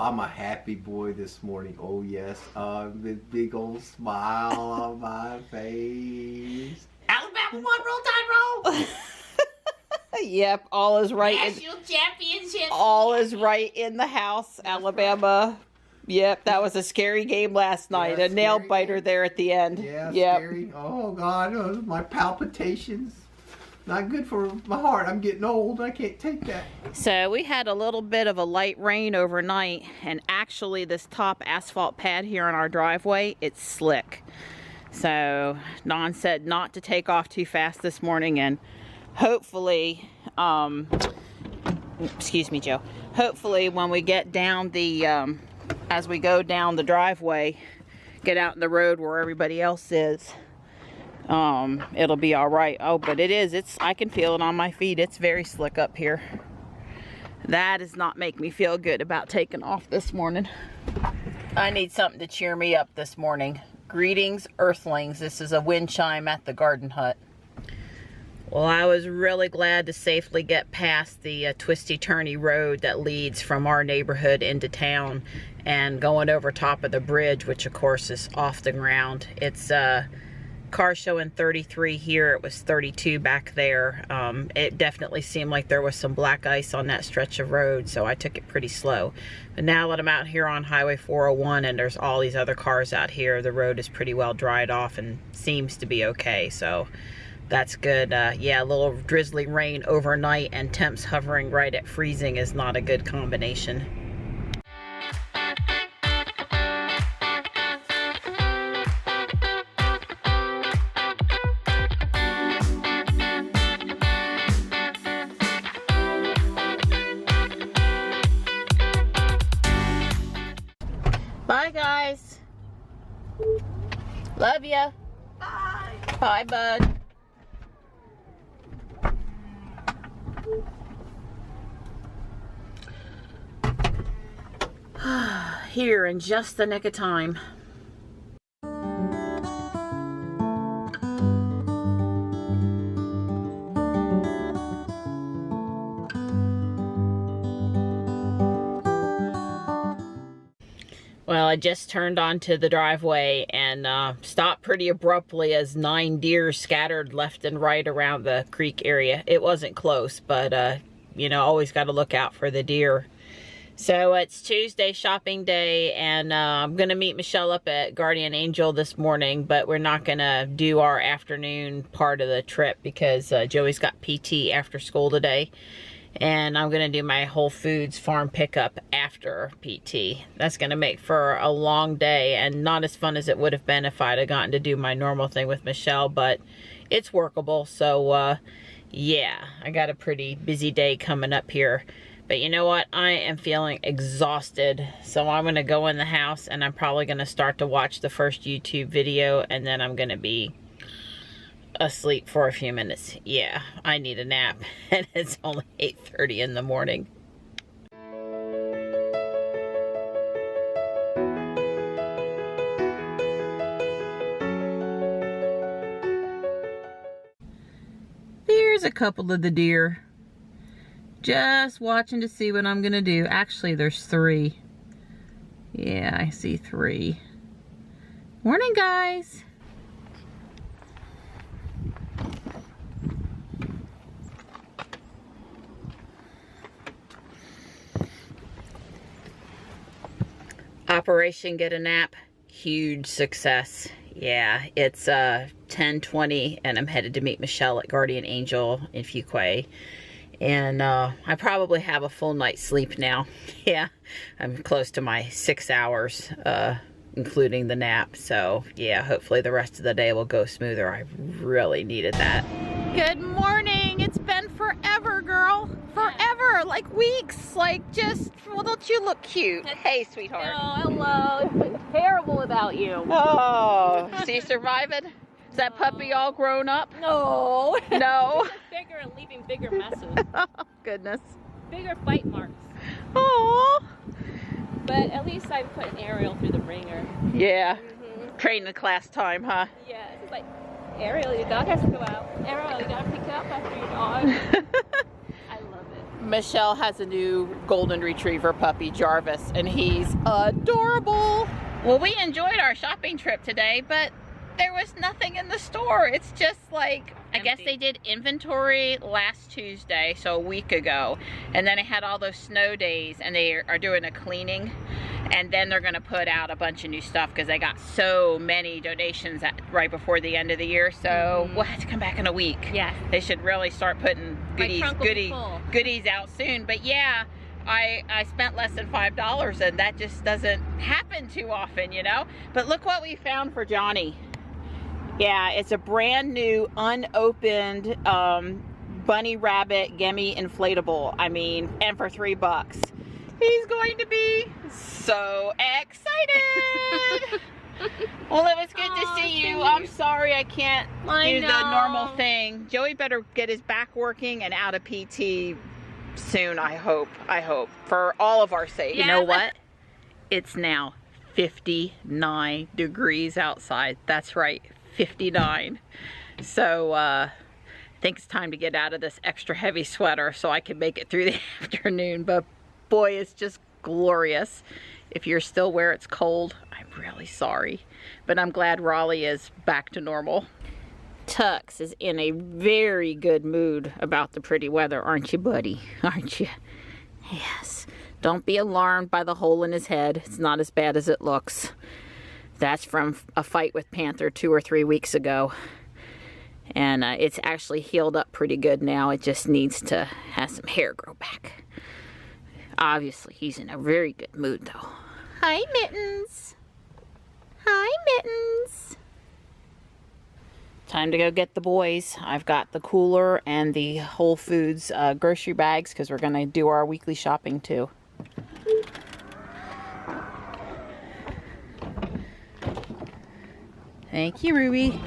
I'm a happy boy this morning. Oh yes, big old smile on my face. Alabama won, roll tide roll. Yep, all is right. National championship. All is right in the house, that's Alabama. Right. Yep, that was a scary game last night. A nail biter there at the end. Yeah, yep. Scary. Oh God, my palpitations. Not good for my heart. I'm getting old. I can't take that. So we had a little bit of a light rain overnight, and actually this top asphalt pad here on our driveway, it's slick. So Don said not to take off too fast this morning, and hopefully, excuse me, Joe. Hopefully when we get down the, as we go down the driveway, get out in the road where everybody else is, it'll be all right. Oh, but I can feel it on my feet. It's very slick up here. That does not make me feel good about taking off this morning. I need something to cheer me up this morning. Greetings, Earthlings. This is a wind chime at the garden hut. Well, I was really glad to safely get past the twisty-turny road that leads from our neighborhood into town and going over top of the bridge, which of course is off the ground. It's car showing 33 here. It was 32 back there. It definitely seemed like there was some black ice on that stretch of road, so I took it pretty slow. But now that I'm out here on Highway 401 and there's all these other cars out here, the road is pretty well dried off and seems to be okay, so that's good. Yeah, a little drizzly rain overnight and temps hovering right at freezing is not a good combination. Bye, guys. Love ya. Bye. Bye, bud. Here in just the nick of time. Well, I just turned onto the driveway and stopped pretty abruptly as 9 deer scattered left and right around the creek area. It wasn't close, but you know, always got to look out for the deer. So it's Tuesday shopping day, and I'm going to meet Michelle up at Guardian Angel this morning, but we're not going to do our afternoon part of the trip because Joey's got PT after school today. And I'm going to do my Whole Foods farm pickup after PT. That's going to make for a long day and not as fun as it would have been if I'd have gotten to do my normal thing with Michelle, but it's workable. So yeah, I got a pretty busy day coming up here. But you know what? I am feeling exhausted. So I'm going to go in the house and I'm probably going to start to watch the first YouTube video, and then I'm going to be asleep for a few minutes. Yeah, I need a nap, and it's only 8:30 in the morning. There's a couple of the deer. Just watching to see what I'm gonna do. Actually, there's 3. Yeah, I see 3. Morning, guys. Operation Get a Nap, huge success. Yeah, it's 10:20 and I'm headed to meet Michelle at Guardian Angel in Fuquay. And I probably have a full night's sleep now. Yeah, I'm close to my 6 hours, including the nap. So yeah, hopefully the rest of the day will go smoother. I really needed that. Good morning. It's been forever, girl. Forever, like weeks, like just, well, don't you look cute? Hey, sweetheart. Oh, hello. It's been terrible without you. Oh, so you surviving? Is that puppy all grown up? No. No. Bigger and leaving bigger messes. Oh, goodness. Bigger bite marks. Oh. But at least I put an Ariel through the ringer. Yeah. Training class time, huh? Yeah, it's like, Ariel, your dog has to go out. Ariel, you gotta pick up after your dog. I love it. Michelle has a new golden retriever puppy, Jarvis, and he's adorable. Well, we enjoyed our shopping trip today, but there was nothing in the store. It's just like, I guess they did inventory last Tuesday, so a week ago, and then it had all those snow days, and they are doing a cleaning, and then they're gonna put out a bunch of new stuff because they got so many donations right before the end of the year, so we'll have to come back in a week. Yes. They should really start putting goodies out soon. But yeah, I spent less than $5, and that just doesn't happen too often, you know? But look what we found for Johnny. Yeah, it's a brand new, unopened bunny rabbit gimme inflatable. I mean, and for $3. He's going to be so excited. Well, it was good to see you. I'm sorry I can't do the normal thing. Joey better get his back working and out of PT soon, I hope. For all of our sake. You know what? It's now 59 degrees outside. That's right, 59. So I think it's time to get out of this extra heavy sweater so I can make it through the afternoon. But boy, it's just glorious. If you're still where it's cold, I'm really sorry. But I'm glad Raleigh is back to normal. Tux is in a very good mood about the pretty weather, aren't you, buddy? Aren't you? Yes. Don't be alarmed by the hole in his head. It's not as bad as it looks. That's from a fight with Panther 2 or 3 weeks ago. And it's actually healed up pretty good now. It just needs to have some hair grow back. Obviously, he's in a very good mood, though. Hi, Mittens. Hi, Mittens. Time to go get the boys. I've got the cooler and the Whole Foods grocery bags because we're going to do our weekly shopping, too. Thank you, Ruby.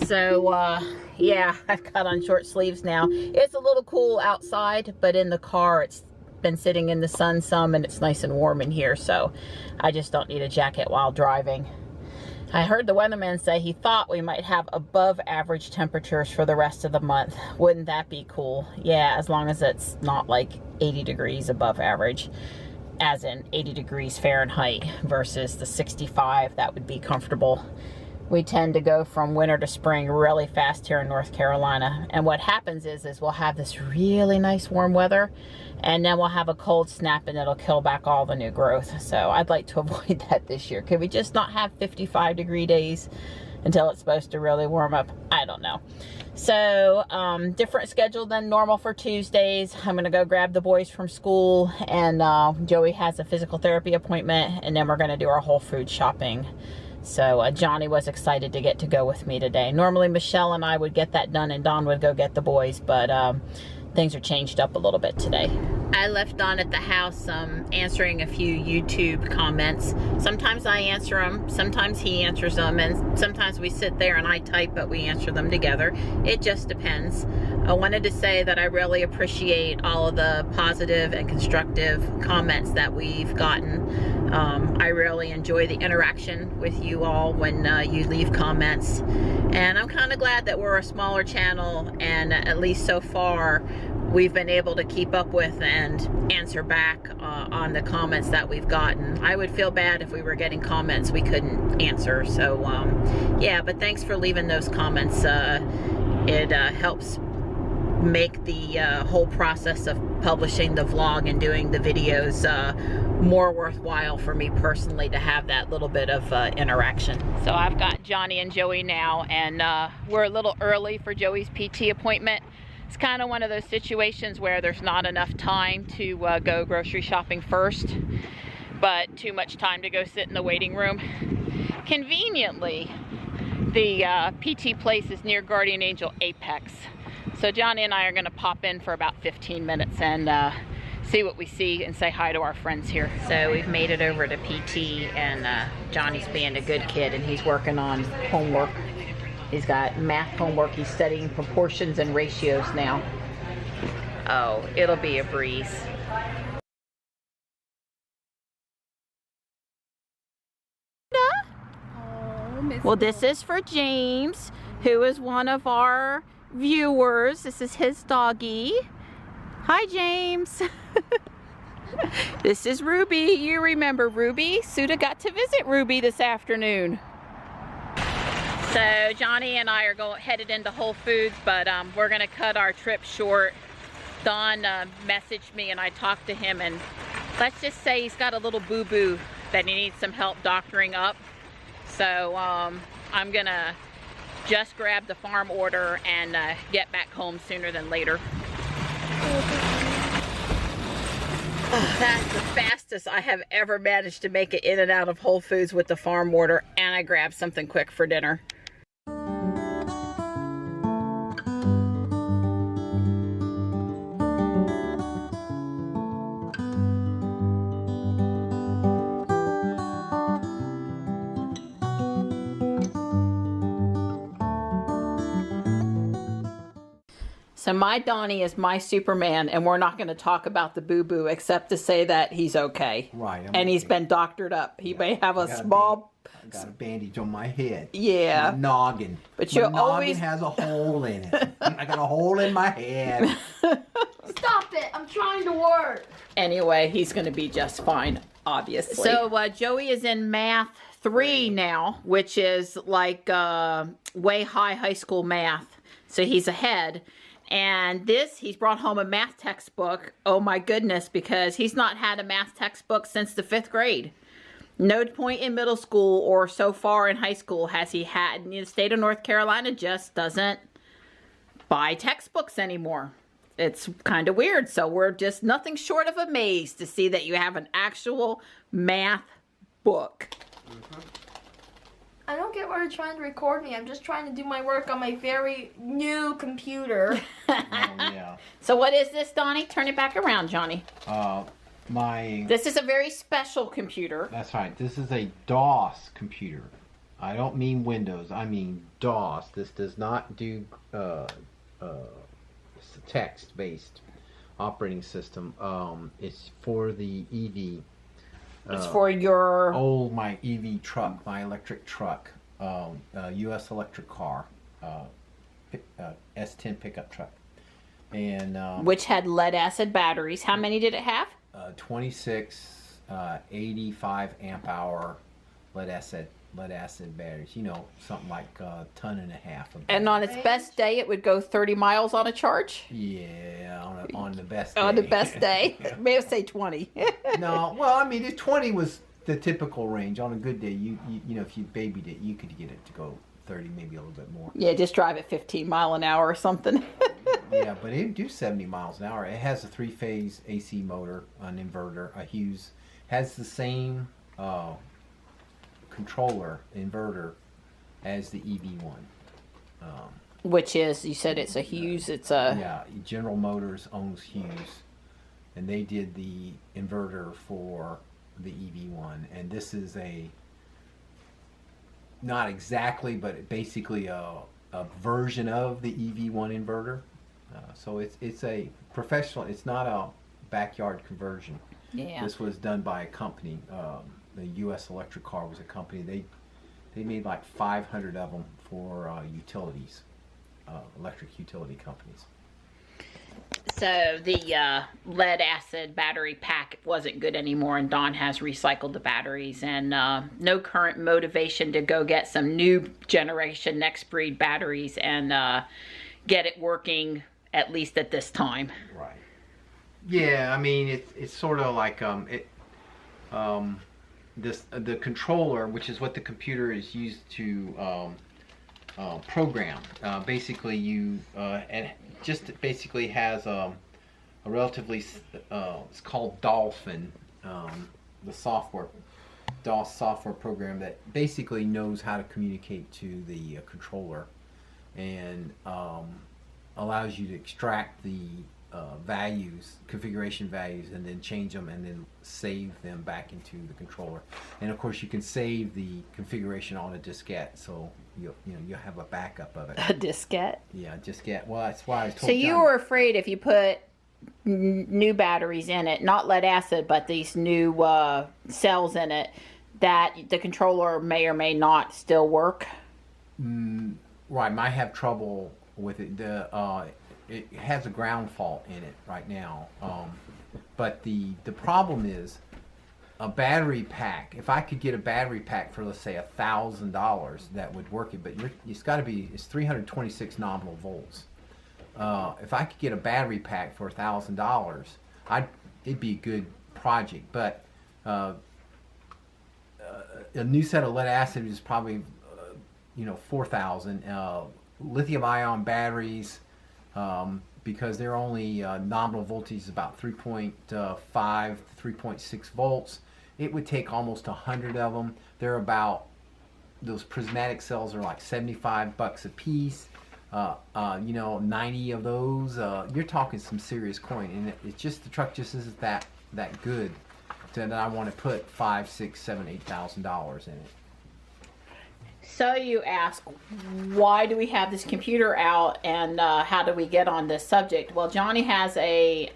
So, yeah, I've got on short sleeves now. It's a little cool outside, but in the car it's been sitting in the sun some and it's nice and warm in here, so I just don't need a jacket while driving. I heard the weatherman say he thought we might have above average temperatures for the rest of the month. Wouldn't that be cool? Yeah, as long as it's not like 80 degrees above average, as in 80 degrees Fahrenheit versus the 65, that would be comfortable. We tend to go from winter to spring really fast here in North Carolina. And what happens is we'll have this really nice warm weather, and then we'll have a cold snap and it'll kill back all the new growth. So I'd like to avoid that this year. Could we just not have 55-degree days until it's supposed to really warm up? I don't know. So different schedule than normal for Tuesdays. I'm gonna go grab the boys from school, and Joey has a physical therapy appointment, and then we're gonna do our Whole Foods shopping. So Johnny was excited to get to go with me today. Normally Michelle and I would get that done and Dawn would go get the boys, but things are changed up a little bit today. I left Dawn at the house answering a few YouTube comments. Sometimes I answer them, sometimes he answers them, and sometimes we sit there and I type, but we answer them together. It just depends. I wanted to say that I really appreciate all of the positive and constructive comments that we've gotten. I really enjoy the interaction with you all when you leave comments, and I'm kind of glad that we're a smaller channel, and at least so far we've been able to keep up with and answer back on the comments that we've gotten. I would feel bad if we were getting comments we couldn't answer. So yeah, but thanks for leaving those comments. It helps make the whole process of publishing the vlog and doing the videos more worthwhile for me personally, to have that little bit of interaction. So I've got Johnny and Joey now, and we're a little early for Joey's PT appointment. It's kind of one of those situations where there's not enough time to go grocery shopping first, but too much time to go sit in the waiting room. Conveniently, the PT place is near Guardian Angel Apex. So Johnny and I are going to pop in for about 15 minutes and see what we see and say hi to our friends here. So we've made it over to PT, and Johnny's being a good kid and he's working on homework. He's got math homework. He's studying proportions and ratios now. Oh, it'll be a breeze. Oh, Miss Well, this is for James, who is one of our viewers. This is his doggy. Hi, James. This is Ruby. You remember Ruby? Suda got to visit Ruby this afternoon. So Johnny and I are headed into Whole Foods, but we're gonna cut our trip short. Don messaged me and I talked to him, and let's just say he's got a little boo-boo that he needs some help doctoring up. So I'm gonna just grab the farm order and get back home sooner than later. That's the fastest I have ever managed to make it in and out of Whole Foods with the farm order, and I grabbed something quick for dinner. So my Donnie is my Superman, and we're not going to talk about the boo-boo except to say that he's okay. Right. And he's been doctored up. He may have a small... I got a bandage on my head. Yeah. My noggin. But my you noggin always... has a hole in it. I got a hole in my head. Stop it! I'm trying to work. Anyway, he's going to be just fine, obviously. So Joey is in Math 3 now, which is like way high school math. So he's ahead. And he's brought home a math textbook. Oh my goodness, because he's not had a math textbook since the 5th grade. No point in middle school or so far in high school has he had. The state of North Carolina just doesn't buy textbooks anymore. It's kind of weird. So we're just nothing short of amazed to see that you have an actual math book. I don't get why you're trying to record me. I'm just trying to do my work on my very new computer. Oh, yeah. So what is this, Donnie? Turn it back around, Johnny. This is a very special computer. That's right. This is a DOS computer. I don't mean Windows. I mean DOS. This does not do text-based operating system. It's for the EV. It's for your... my EV truck, my electric truck, U.S. electric car, S10 pickup truck. And which had lead acid batteries. How many did it have? 26 85 amp hour lead acid batteries. You know, something like a ton and a half of batteries. And on its best day, it would go 30 miles on a charge? Yeah, on the best day. On the best day. May have say 20. No, well, I mean, 20 was the typical range. On a good day, you know, if you babied it, you could get it to go 30, maybe a little bit more. Yeah, just drive at 15 mile an hour or something. Yeah, but it would do 70 miles an hour. It has a 3-phase AC motor, an inverter, a Hughes. Has the same controller inverter as the EV1. Which is, you said it's a Hughes, it's a... Yeah, General Motors owns Hughes. And they did the inverter for the EV1. And this is not exactly, but basically a version of the EV1 inverter. So it's a professional, it's not a backyard conversion. Yeah. This was done by a company. The U.S. Electric Car was a company. They made like 500 of them for utilities, electric utility companies. So the lead acid battery pack wasn't good anymore, and Don has recycled the batteries, and no current motivation to go get some new generation next breed batteries and get it working, at least at this time. Right. Yeah, I mean it's sort of like the controller, which is what the computer is used to program. Basically, it just basically has a relatively it's called Dolphin, the software DOS software program that basically knows how to communicate to the controller and allows you to extract the configuration values, and then change them and then save them back into the controller. And of course you can save the configuration on a diskette, so you'll have a backup of it. A diskette? Yeah, diskette. Well, that's why I was told. So you were afraid if you put new batteries in it, not lead acid, but these new cells in it, that the controller may or may not still work. Right, might have trouble with it. It has a ground fault in it right now. But the problem is a battery pack. If I could get a battery pack for, let's say, $1,000, that would work it. But it's 326 nominal volts. If I could get a battery pack for $1,000, it'd be a good project. But a new set of lead acid is probably 4,000. Lithium-ion batteries, because they're only nominal voltage is about 3.5 to 3.6 volts. It would take almost 100 of them. They're about, those prismatic cells are like $75 a piece. 90 of those. You're talking some serious coin, and it's just, the truck just isn't that good that I want to put $5,000, $6,000, $7,000, $8,000 in it. So you ask, why do we have this computer out, and how do we get on this subject? Well, Johnny has a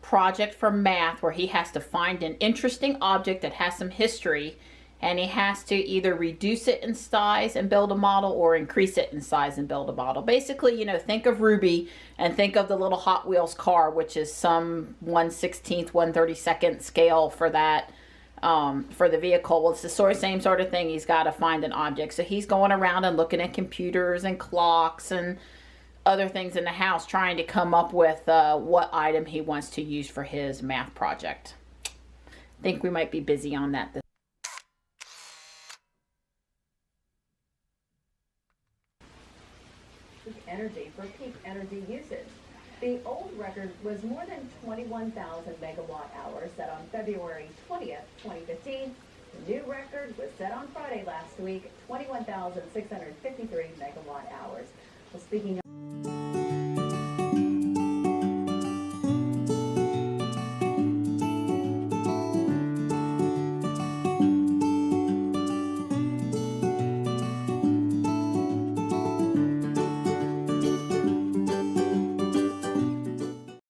project for math where he has to find an interesting object that has some history, and he has to either reduce it in size and build a model, or increase it in size and build a model. Basically, think of Ruby and think of the little Hot Wheels car, which is some 1/16, 1/32 scale for that. For the vehicle. Well, it's the same sort of thing. He's got to find an object. So he's going around and looking at computers and clocks and other things in the house, trying to come up with what item he wants to use for his math project. I think we might be busy on that. Energy for peak energy usage. The old record was more than 21,000 megawatt hours set on February 20th, 2015. The new record was set on Friday last week, 21,653 megawatt hours. Well, speaking of